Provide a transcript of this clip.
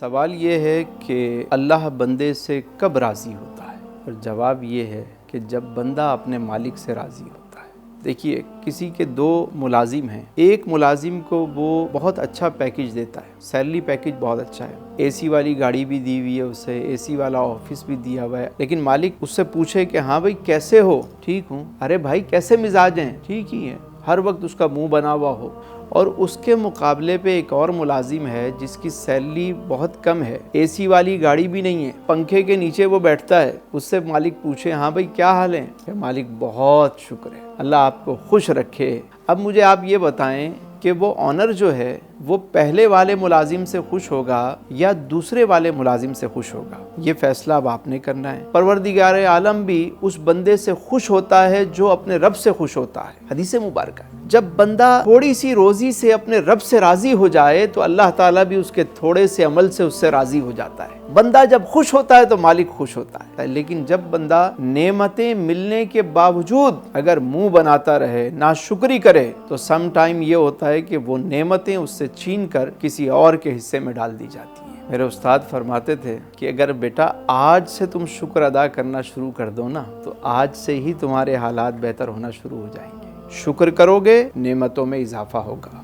सवाल ये है कि अल्लाह बंदे से कब राज़ी होता है, और जवाब ये है कि जब बंदा अपने मालिक से राज़ी होता है। देखिए, किसी के दो मुलाजिम हैं, एक मुलाजिम को वो बहुत अच्छा पैकेज देता है, सैलरी पैकेज बहुत अच्छा है, एसी वाली गाड़ी भी दी हुई है, उसे एसी वाला ऑफिस भी दिया हुआ है, लेकिन मालिक उससे पूछे कि हाँ भाई कैसे हो? ठीक हूँ। अरे भाई कैसे मिजाज हैं? ठीक ही है। हर वक्त उसका मुंह बना हुआ हो। और उसके मुकाबले पे एक और मुलाजिम है जिसकी सैलरी बहुत कम है, एसी वाली गाड़ी भी नहीं है, पंखे के नीचे वो बैठता है। उससे मालिक पूछे हाँ भाई क्या हाल है? क्या मालिक बहुत शुक्र है, अल्लाह आपको खुश रखे। अब मुझे आप ये बताएं कि वो ऑनर जो है वो पहले वाले मुलाजिम से खुश होगा या दूसरे वाले मुलाजिम से खुश होगा? ये फैसला अब आपने करना है। परवरदिगार आलम भी उस बंदे से खुश होता है जो अपने रब से खुश होता है। हदीस मुबारक है, जब बंदा थोड़ी सी रोजी से अपने रब से राजी हो जाए तो अल्लाह ताला भी उसके थोड़े से अमल से उससे राजी हो जाता है। बंदा जब खुश होता है तो मालिक खुश होता है, लेकिन जब बंदा नेमतें मिलने के बावजूद अगर मुंह बनाता रहे, नाशुक्री करे, तो सम टाइम ये होता है कि वो नेमतें उससे छीन कर किसी और के हिस्से में डाल दी जाती है। मेरे उस्ताद फरमाते थे कि अगर बेटा आज से तुम शुक्र अदा करना शुरू कर दो ना, तो आज से ही तुम्हारे हालात बेहतर होना शुरू हो जाएंगे। शुक्र करोगे, नेमतों में इजाफा होगा।